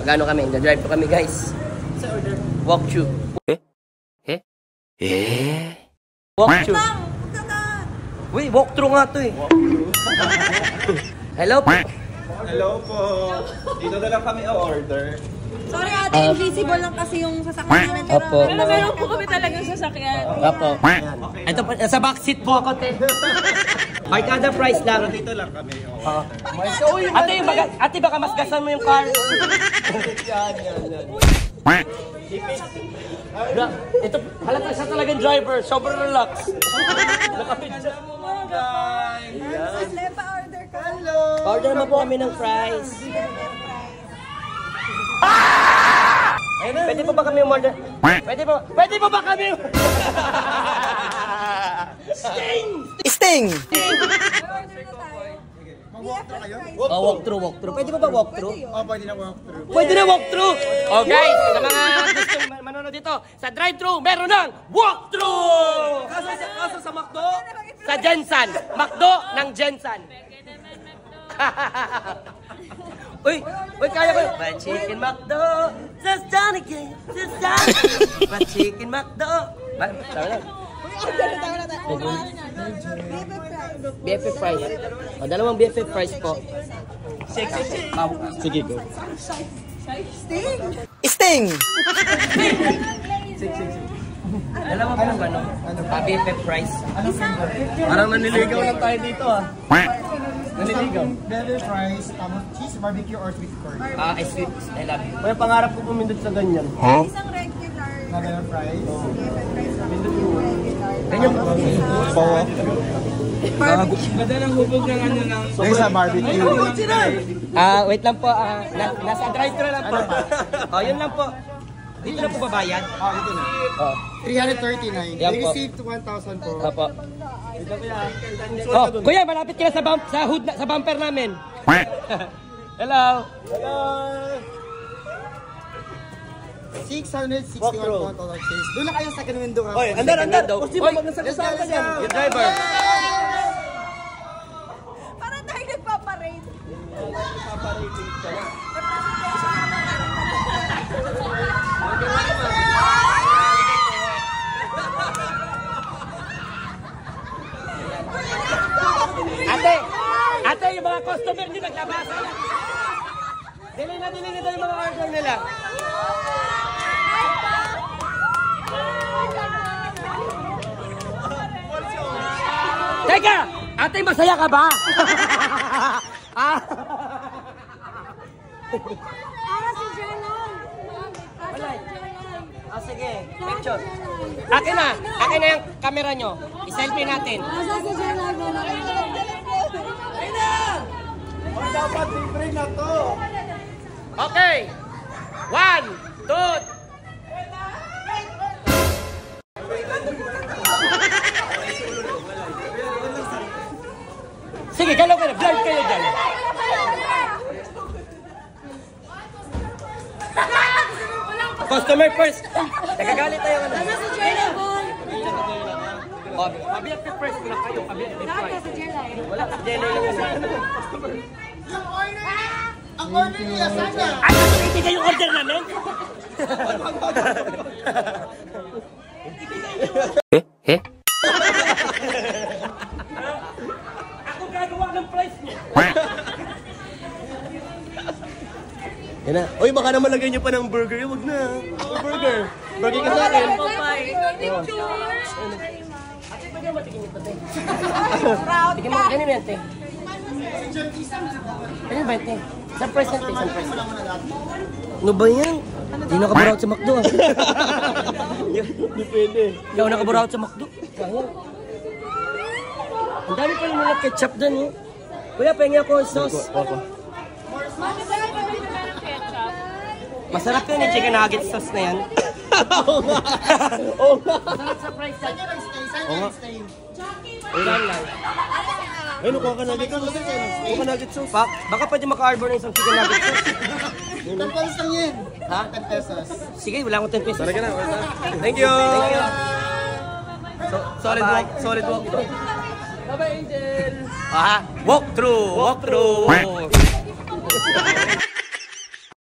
Magano kami? Nag-drive po kami, guys. Walk through. Walk through. Uy, walk through nga to eh. Hello po. Hello po. Dito na lang kami order. Sorry ate, invisible lang kasi yung sasakyan namin. Opo. Pero meron po kami talagang sasakyan. Opo. Ito po, sa backseat po ako, te. Markada price lang. Dito lang kami. Ate, baka mas gasan mo yung car. Ito, halata siya talagang driver. Sobrang relax. Nakapidya mo mga guys. Order ka. Hello. Order naman po kami ng fries. Pwede po ba kami umorder? Pwede po ba kami? Sting! Mag-walk kayo? Walk through. Pwede po ba walk through? Oh, pwede na walk through. Pwede na walk through! Oh guys, sa mga gustong manonood dito, sa drive-thru, meron ng walk through! Kaso sa McDo, sa Jensen. McDo ng Jensen. Uy, kaya ba? My chicken McDo, just done again, just done again. My chicken McDo. BFF fries. O, dalawang BFF fries po. Sige, go. Sting! Dalawa po ano? BFF fries. Parang naniligaw lang tayo dito ah. Naniligaw. Better fries, cheese, barbecue, or sweet corn. Sweet. I love you. Kaya pangarap ko pumindot sa ganyan. Isang regular. Na better fries. Ganyan po. Ganda ng hubog ng ano lang. There's a barbecue. Wait lang po. Nasa drive-thru lang po. Yun lang po. Dito na po babayad? Ito na. 339. Yan They po. received 1,000 po. Opo. Kuya, malapit ka na sa hood sa bumper namin. Hello. 661 po total sales. Doon na kayo sa Kanuendo ka. Oy, andar. Oy, magnasagasama ka dyan. Yung driver. Parang tayo nagpaparade. Ate, yung mga customer nyo naglabasan na. Dili na daw yung mga order nila. Teka! Ate, masaya ka ba? Si Jelon. Sige, picture. Akin na yung camera nyo. I-selfie natin. Asa si Jelon? Dapat libre na to. Okay. 1, 2, sige, galaw ka na. Vlog kayo dyan. Customer first. Nagagalit tayo. Asa si Jelon? Pabiyak ka first na kayo. Pabiyak ka Saan ka first. si Jelon? Wala ka jelly lang. Ang order niya, sana. Ay, hindi kayo order namin? Ako gagawa ng price niya. Yan na. Uy, baka naman lagay niyo pa ng burger. Huwag na. Burger. Burger ka sa akin. Ate, pwede mo matigin ito, te. Proud Tignan mo, ka. ganyan yan, te. Ganyan ba, te? Surprise na, te. Surprise. Ano ba yan? Hindi nakaburawat sa McDo, ah. Hindi pwede. Ikaw nakaburawat sa McDo. Kaya. Ang dami pa rin nila ketchup dun, eh. Kuya, pahingi ako ang sauce. Masarap yun yung chicken nuggets sauce na yan. Oo nga. Oo nga. Masarap sa price tag. Oo nga. Ulan lang. Ay, nakuha ka nuggets sauce. Nakuha ka nuggets sauce. Baka pwede maka-arbor na isang chicken nuggets sauce. 10 pesos lang yan. Ha? 10 pesos. Sige, wala akong 10 pesos. Talaga na. Thank you. Thank you. Solid walk. Solid walk. Bye-bye, Angel. Walk through. Walk through.